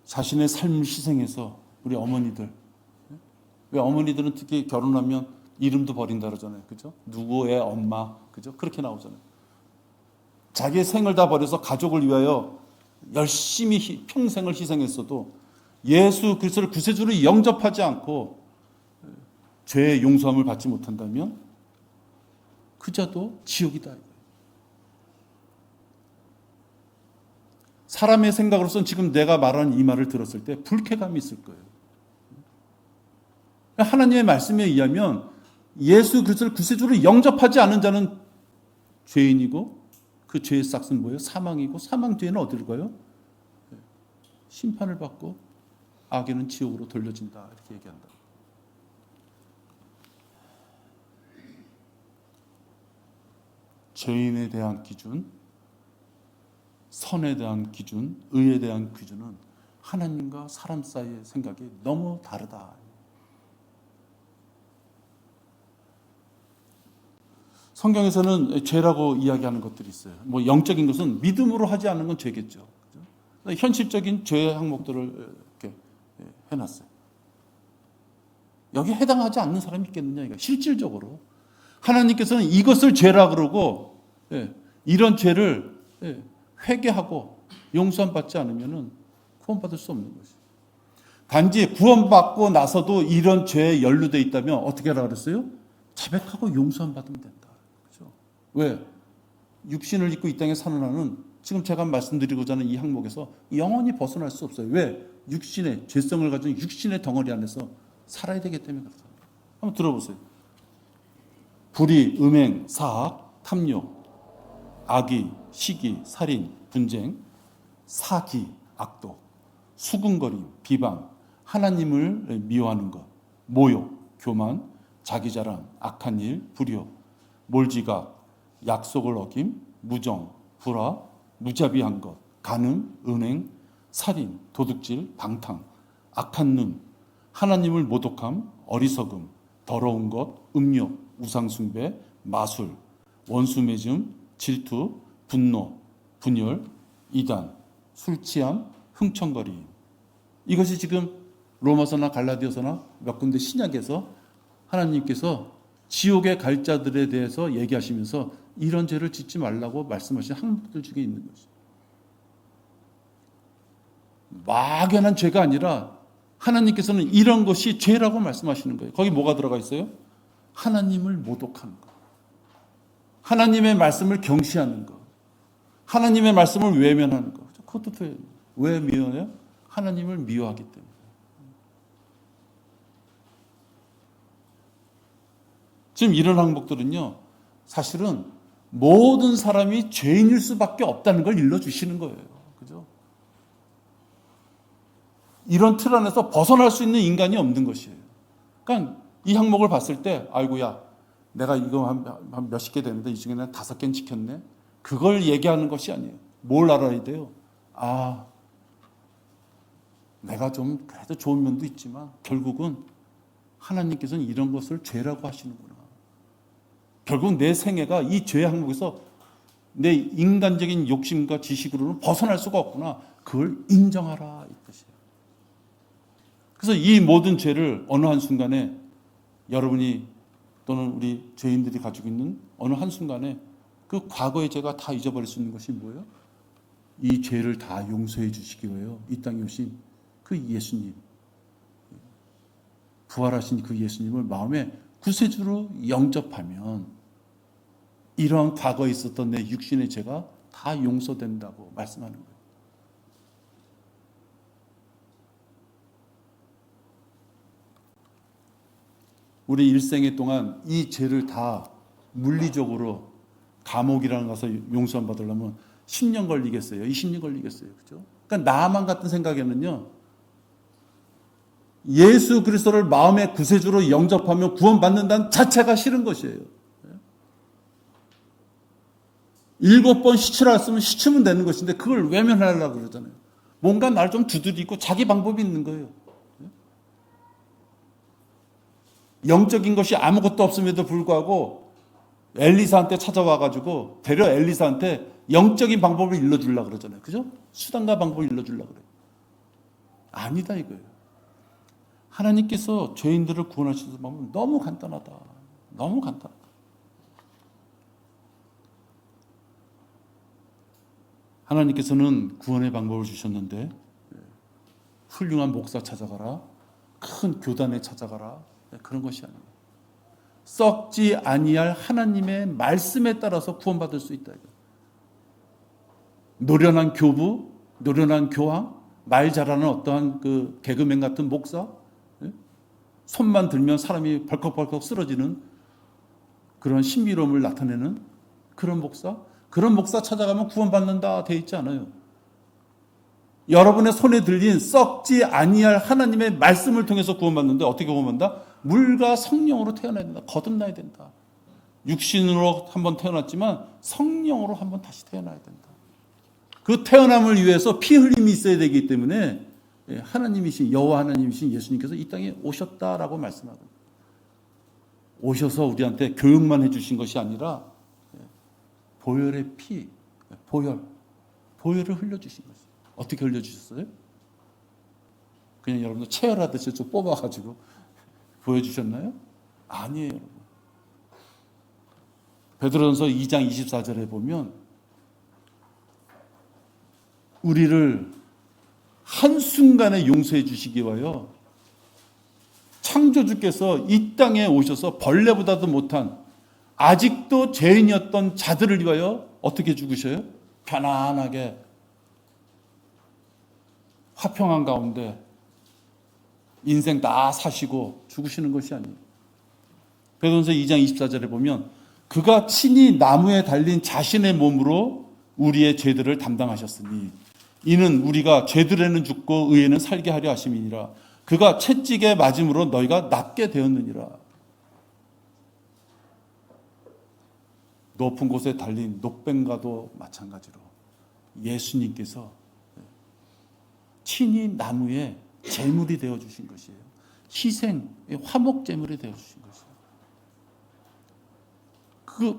자신의 삶을 희생해서 우리 어머니들, 왜 어머니들은 특히 결혼하면 이름도 버린다 그러잖아요. 그죠? 누구의 엄마, 그죠? 그렇게 나오잖아요. 자기의 생을 다 버려서 가족을 위하여 열심히 평생을 희생했어도 예수 그리스도를 구세주로 영접하지 않고 죄의 용서함을 받지 못한다면 그 자도 지옥이다. 사람의 생각으로서는 지금 내가 말하는 이 말을 들었을 때 불쾌감이 있을 거예요. 하나님의 말씀에 의하면 예수 그리스도를 구세주로 영접하지 않은 자는 죄인이고 그 죄의 싹은 뭐예요? 사망이고 사망 뒤에는 어디로 가요? 심판을 받고 악인은 지옥으로 돌려진다. 이렇게 얘기한다. 죄인에 대한 기준, 선에 대한 기준, 의에 대한 기준은 하나님과 사람 사이의 생각이 너무 다르다. 성경에서는 죄라고 이야기하는 것들이 있어요. 뭐 영적인 것은 믿음으로 하지 않는 건 죄겠죠. 현실적인 죄의 항목들을 이렇게 해놨어요. 여기에 해당하지 않는 사람이 있겠느냐 이거. 실질적으로 하나님께서는 이것을 죄라 그러고 이런 죄를 회개하고 용서함 받지 않으면 구원받을 수 없는 것이죠. 단지 구원받고 나서도 이런 죄에 연루되어 있다면 어떻게 하라 그랬어요? 자백하고 용서함 받으면 된다. 그렇죠? 왜? 육신을 입고 이 땅에 사는 한은 지금 제가 말씀드리고자 하는 이 항목에서 영원히 벗어날 수 없어요. 왜? 육신의 죄성을 가진 육신의 덩어리 안에서 살아야 되기 때문에 그렇다. 한번 들어보세요. 불의, 음행, 사악, 탐욕, 악의, 시기, 살인, 분쟁, 사기, 악독, 수군거림, 비방, 하나님을 미워하는 것, 모욕, 교만, 자기자랑, 악한 일, 불효, 몰지각, 약속을 어김, 무정, 불화, 무자비한 것, 간음, 은행, 살인, 도둑질, 방탕, 악한 눈, 하나님을 모독함, 어리석음, 더러운 것, 음욕, 우상숭배, 마술, 원수매즘, 질투, 분노, 분열, 이단, 술취함, 흥청거림. 이것이 지금 로마서나 갈라디아서나 몇 군데 신약에서 하나님께서 지옥에 갈 자들에 대해서 얘기하시면서 이런 죄를 짓지 말라고 말씀하신 항목들 중에 있는 것이죠. 막연한 죄가 아니라 하나님께서는 이런 것이 죄라고 말씀하시는 거예요. 거기 뭐가 들어가 있어요? 하나님을 모독하는 것, 하나님의 말씀을 경시하는 것, 하나님의 말씀을 외면하는 것. 그것도 죄예요. 왜 미워해요? 하나님을 미워하기 때문에. 지금 이런 항목들은요, 사실은 모든 사람이 죄인일 수밖에 없다는 걸 일러주시는 거예요. 그죠? 이런 틀 안에서 벗어날 수 있는 인간이 없는 것이에요. 그러니까 이 항목을 봤을 때, 아이고야, 내가 이거 한 몇십 개 되는데 이 중에는 5개는 지켰네. 그걸 얘기하는 것이 아니에요. 뭘 알아야 돼요? 아, 내가 좀 그래도 좋은 면도 있지만 결국은 하나님께서는 이런 것을 죄라고 하시는구나. 결국 내 생애가 이 죄의 항목에서 내 인간적인 욕심과 지식으로는 벗어날 수가 없구나. 그걸 인정하라 이 뜻이에요. 그래서 이 모든 죄를 어느 한순간에 여러분이 또는 우리 죄인들이 가지고 있는 어느 한순간에 그 과거의 죄가 다 잊어버릴 수 있는 것이 뭐예요? 이 죄를 다 용서해 주시기 위하여 이 땅에 오신 그 예수님, 부활하신 그 예수님을 마음에 구세주로 영접하면 이러한 과거에 있었던 내 육신의 죄가 다 용서된다고 말씀하는 거예요. 우리 일생의 동안 이 죄를 다 물리적으로 감옥이라는 가서 용서 안 받으려면 10년 걸리겠어요? 20년 걸리겠어요? 그죠? 그러니까 나만 같은 생각에는요, 예수 그리스도를 마음의 구세주로 영접하면 구원받는다는 자체가 싫은 것이에요. 7번 시치라 했으면 시치면 되는 것인데 그걸 외면하려고 그러잖아요. 뭔가 날 좀 두드리고 자기 방법이 있는 거예요. 영적인 것이 아무것도 없음에도 불구하고 엘리사한테 찾아와가지고 데려 엘리사한테 영적인 방법을 일러주려고 그러잖아요. 그죠? 수단과 방법을 일러주려고 그래요. 아니다 이거예요. 하나님께서 죄인들을 구원하시는 방법은 너무 간단하다. 너무 간단하다. 하나님께서는 구원의 방법을 주셨는데 훌륭한 목사 찾아가라, 큰 교단에 찾아가라, 그런 것이 아니에요. 썩지 아니할 하나님의 말씀에 따라서 구원받을 수 있다. 노련한 교부, 노련한 교황, 말 잘하는 어떠한 그 개그맨 같은 목사, 손만 들면 사람이 벌컥벌컥 쓰러지는 그런 신비로움을 나타내는 그런 목사 찾아가면 구원받는다 돼 있지 않아요. 여러분의 손에 들린 썩지 아니할 하나님의 말씀을 통해서 구원받는데 어떻게 구원받는다? 물과 성령으로 태어나야 된다. 거듭나야 된다. 육신으로 한번 태어났지만 성령으로 한번 다시 태어나야 된다. 그 태어남을 위해서 피 흘림이 있어야 되기 때문에 하나님이신 여호와 하나님이신 예수님께서 이 땅에 오셨다라고 말씀하거든요. 오셔서 우리한테 교육만 해주신 것이 아니라 보혈의 피, 보혈을 흘려주신 것이에요. 어떻게 흘려주셨어요? 그냥 여러분들 체열하듯이 좀 뽑아가지고 보여주셨나요? 아니에요, 여러분. 베드로전서 2장 24절에 보면 우리를 한순간에 용서해 주시기 위하여 창조주께서 이 땅에 오셔서 벌레보다도 못한 아직도 죄인이었던 자들을 위하여 어떻게 죽으셔요? 편안하게 화평한 가운데 인생 다 사시고 죽으시는 것이 아니에요. 베드로전서 2장 24절에 보면 그가 친히 나무에 달린 자신의 몸으로 우리의 죄들을 담당하셨으니 이는 우리가 죄들에는 죽고 의에는 살게 하려 하심이니라. 그가 채찍에 맞음으로 너희가 낫게 되었느니라. 높은 곳에 달린 녹뱀과도 마찬가지로 예수님께서 친히 나무에 제물이 되어주신 것이에요. 희생, 화목 제물이 되어주신 것이에요.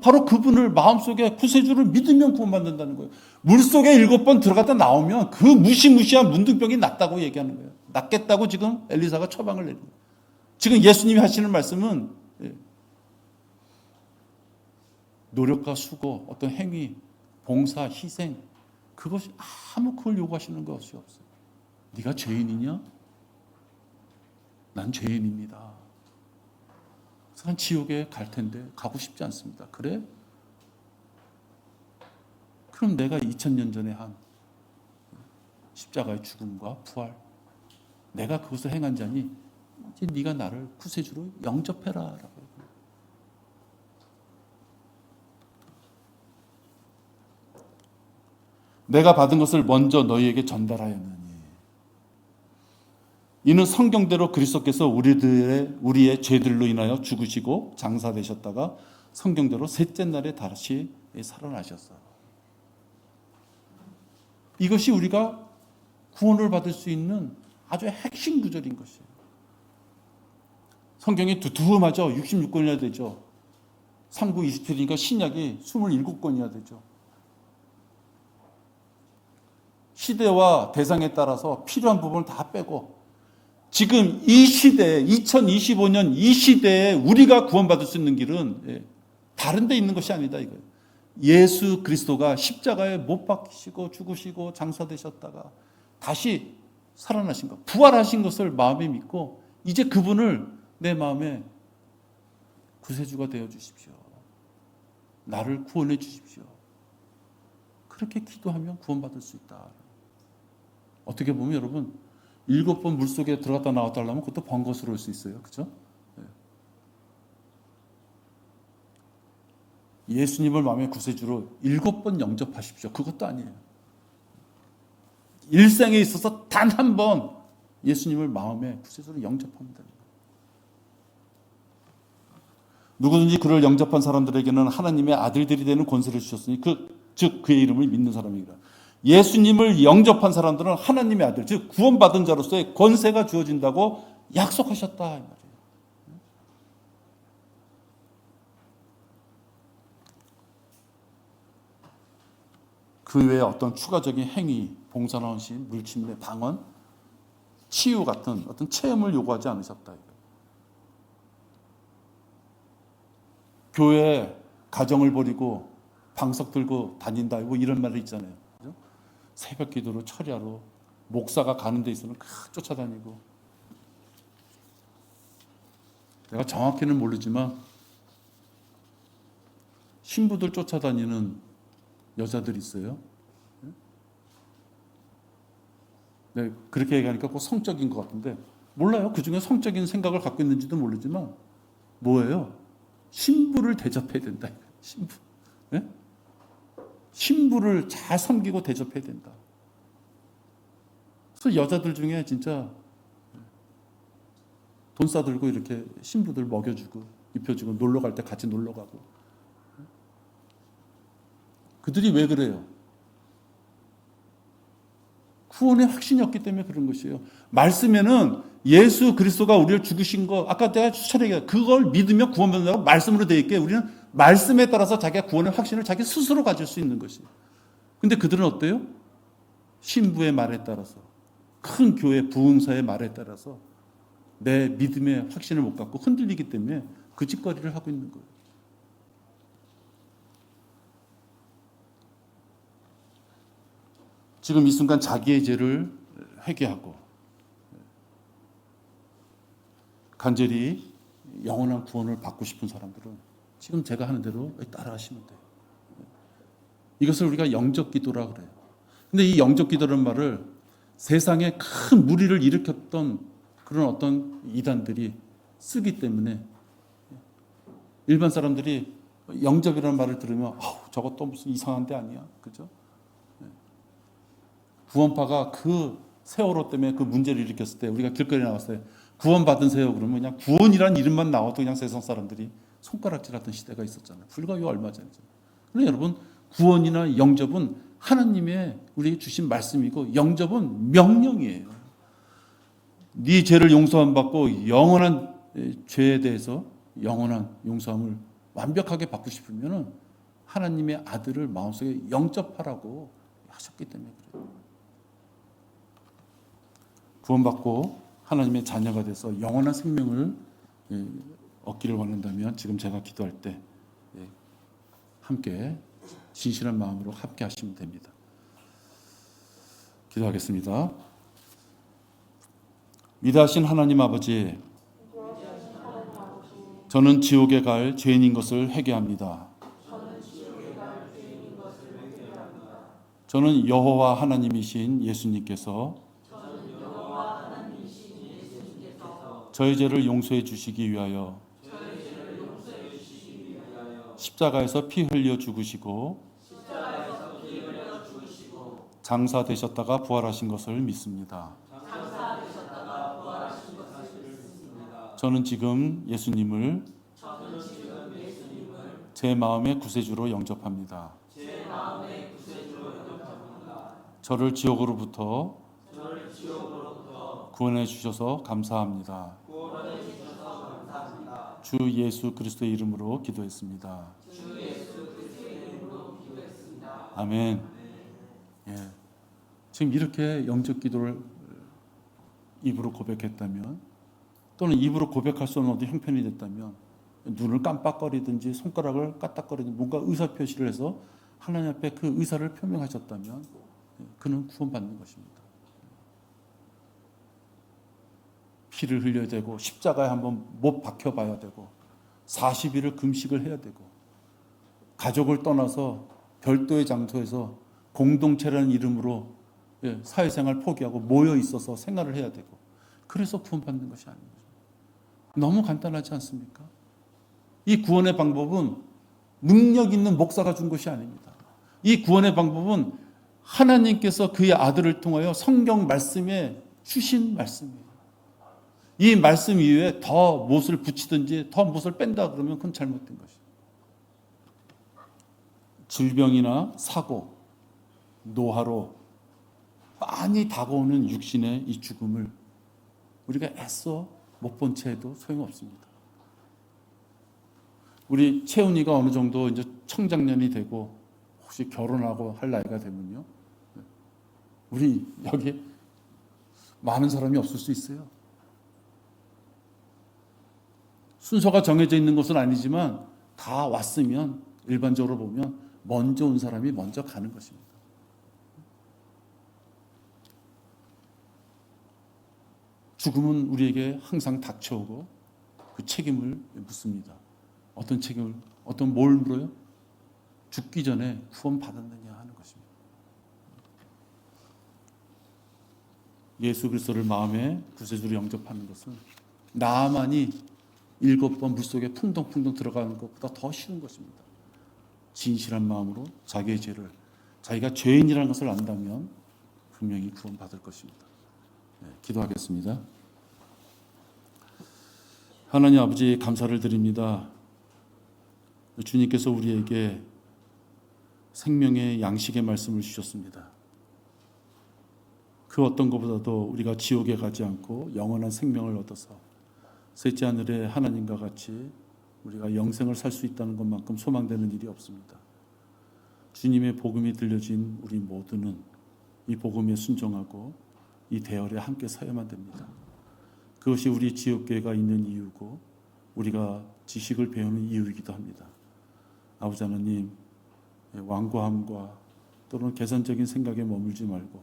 바로 그분을 마음속에 구세주를 믿으면 구원받는다는 거예요. 물속에 7번 들어갔다 나오면 그 무시무시한 문둥병이 낫다고 얘기하는 거예요. 낫겠다고 지금 엘리사가 처방을 내린 거예요. 지금 예수님이 하시는 말씀은 노력과 수고, 어떤 행위, 봉사, 희생, 그것이 아무 그걸 요구하시는 것이 없어요. 네가 죄인이냐? 난 죄인입니다. 그래서 난 지옥에 갈 텐데 가고 싶지 않습니다. 그래? 그럼 내가 2000년 전에 한 십자가의 죽음과 부활, 내가 그것을 행한 자니 이제 네가 나를 구세주로 영접해라 라고. 내가 받은 것을 먼저 너희에게 전달하였느니 이는 성경대로 그리스도께서 우리의 죄들로 인하여 죽으시고 장사되셨다가 성경대로 셋째 날에 다시 살아나셨어. 이것이 우리가 구원을 받을 수 있는 아주 핵심 구절인 것이에요. 성경이 두툼하죠. 66권이나 되죠. 3구 27이니까 신약이 27권이나 되죠. 시대와 대상에 따라서 필요한 부분을 다 빼고 지금 이 시대에 2025년 이 시대에 우리가 구원받을 수 있는 길은 다른 데 있는 것이 아니다 이거예요. 예수 그리스도가 십자가에 못 박히시고 죽으시고 장사되셨다가 다시 살아나신 것, 부활하신 것을 마음에 믿고 이제 그분을 내 마음에 구세주가 되어 주십시오. 나를 구원해 주십시오. 그렇게 기도하면 구원받을 수 있다. 어떻게 보면 여러분 7번 물속에 들어갔다 나왔다 하려면 그것도 번거스러울 수 있어요. 그렇죠? 예수님을 마음의 구세주로 7번 영접하십시오. 그것도 아니에요. 일생에 있어서 단 한 번 예수님을 마음의 구세주로 영접하면 됩니다. 누구든지 그를 영접한 사람들에게는 하나님의 아들들이 되는 권세를 주셨으니 즉 그의 이름을 믿는 사람이라. 예수님을 영접한 사람들은 하나님의 아들, 즉 구원받은 자로서의 권세가 주어진다고 약속하셨다 이 말이에요. 그 외에 어떤 추가적인 행위, 봉사나 헌신, 물침내, 방언, 치유 같은 어떤 체험을 요구하지 않으셨다. 교회 가정을 버리고 방석 들고 다닌다 뭐 이런 말이 있잖아요. 그죠? 새벽 기도로 철야로 목사가 가는 데 있어서는 쫓아다니고. 내가 정확히는 모르지만 신부들 쫓아다니는 여자들이 있어요. 네, 그렇게 얘기하니까 꼭 성적인 것 같은데 몰라요. 그 중에 성적인 생각을 갖고 있는지도 모르지만 뭐예요? 신부를 대접해야 된다. 신부. 네? 신부를 잘 섬기고 대접해야 된다. 그래서 여자들 중에 진짜 돈 싸들고 이렇게 신부들 먹여주고 입혀주고 놀러 갈 때 같이 놀러 가고. 그들이 왜 그래요? 구원의 확신이 없기 때문에 그런 것이에요. 말씀에는 예수 그리스도가 우리를 죽으신 거, 아까 내가 수차례 얘기했어요. 그걸 믿으면 구원받는다고 말씀으로 되어 있게 우리는 말씀에 따라서 자기가 구원의 확신을 자기 스스로 가질 수 있는 것이에요. 근데 그들은 어때요? 신부의 말에 따라서, 큰 교회 부흥사의 말에 따라서 내 믿음의 확신을 못 갖고 흔들리기 때문에 그 짓거리를 하고 있는 거예요. 지금 이 순간 자기의 죄를 회개하고 간절히 영원한 구원을 받고 싶은 사람들은 지금 제가 하는 대로 따라하시면 돼요. 이것을 우리가 영접 기도라 그래요. 근데 이 영접 기도라는 말을 세상에 큰 무리를 일으켰던 그런 어떤 이단들이 쓰기 때문에 일반 사람들이 영접이라는 말을 들으면 저것도 무슨 이상한 데 아니야. 그죠? 구원파가 그 세월호 때문에 그 문제를 일으켰을 때 우리가 길거리에 나왔어요. 구원받으세요 그러면 그냥 구원이라는 이름만 나와도 그냥 세상 사람들이 손가락질하던 시대가 있었잖아요. 불과 요 얼마 전이죠. 그런데 여러분 구원이나 영접은 하나님의 우리에게 주신 말씀이고 영접은 명령이에요. 네 죄를 용서함 받고 영원한 죄에 대해서 영원한 용서함을 완벽하게 받고 싶으면 하나님의 아들을 마음속에 영접하라고 하셨기 때문에 그래요. 구원받고 하나님의 자녀가 돼서 영원한 생명을 얻기를 원한다면 지금 제가 기도할 때 함께 진실한 마음으로 함께 하시면 됩니다. 기도하겠습니다. 위대하신 하나님 아버지, 저는 지옥에 갈 죄인인 것을 회개합니다. 저는 여호와 하나님이신 예수님께서 저의 죄를 용서해 주시기 위하여 십자가에서 피 흘려 죽으시고 장사되셨다가 부활하신 것을 믿습니다. 저는 지금 예수님을 제 마음의 구세주로 영접합니다. 저를 지옥으로부터 구원해 주셔서 감사합니다. 주 예수 그리스도의 이름으로 기도했습니다. 아멘. 예. 지금 이렇게 영적 기도를 입으로 고백했다면, 또는 입으로 고백할 수 없는 어떤 형편이 됐다면, 눈을 깜빡거리든지 손가락을 까딱거리든지 뭔가 의사표시를 해서 하나님 앞에 그 의사를 표명하셨다면 그는 구원받는 것입니다. 피를 흘려야 되고 십자가에 한번 못 박혀봐야 되고 40일을 금식을 해야 되고 가족을 떠나서 별도의 장소에서 공동체라는 이름으로 사회생활 포기하고 모여 있어서 생활을 해야 되고, 그래서 구원받는 것이 아닙니다. 너무 간단하지 않습니까? 이 구원의 방법은 능력 있는 목사가 준 것이 아닙니다. 이 구원의 방법은 하나님께서 그의 아들을 통하여 성경 말씀에 주신 말씀이에요. 이 말씀 이외에 더 무엇을 붙이든지 더 무엇을 뺀다 그러면 그건 잘못된 것이에요. 질병이나 사고, 노화로 많이 다가오는 육신의 이 죽음을 우리가 애써 못 본 채해도 소용없습니다. 우리 채훈이가 어느 정도 이제 청장년이 되고 혹시 결혼하고 할 나이가 되면요, 우리 여기 많은 사람이 없을 수 있어요. 순서가 정해져 있는 것은 아니지만 다 왔으면 일반적으로 보면 먼저 온 사람이 먼저 가는 것입니다. 죽음은 우리에게 항상 닥쳐오고 그 책임을 묻습니다. 어떤 책임을, 뭘 물어요? 죽기 전에 구원 받았느냐 하는 것입니다. 예수 그리스도를 마음에 구세주로 영접하는 것은 나만이 7번 물속에 풍덩풍덩 들어가는 것보다 더 쉬운 것입니다. 진실한 마음으로 자기의 죄를, 자기가 죄인이라는 것을 안다면 분명히 구원받을 것입니다. 기도하겠습니다. 하나님 아버지, 감사를 드립니다. 주님께서 우리에게 생명의 양식의 말씀을 주셨습니다. 그 어떤 것보다도 우리가 지옥에 가지 않고 영원한 생명을 얻어서 셋째 하늘의 하나님과 같이 우리가 영생을 살 수 있다는 것만큼 소망되는 일이 없습니다. 주님의 복음이 들려진 우리 모두는 이 복음에 순종하고 이 대열에 함께 서야만 됩니다. 그것이 우리 지역교회가 있는 이유고 우리가 지식을 배우는 이유이기도 합니다. 아버지 하나님, 완고함과 또는 계산적인 생각에 머물지 말고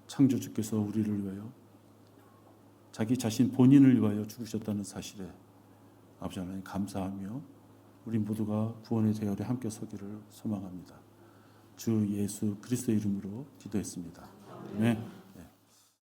창조주께서 우리를 위하여, 자기 자신 본인을 위하여 죽으셨다는 사실에 아버지 하나님 감사하며 우리 모두가 구원의 대열에 함께 서기를 소망합니다. 주 예수 그리스도의 이름으로 기도했습니다. 아멘.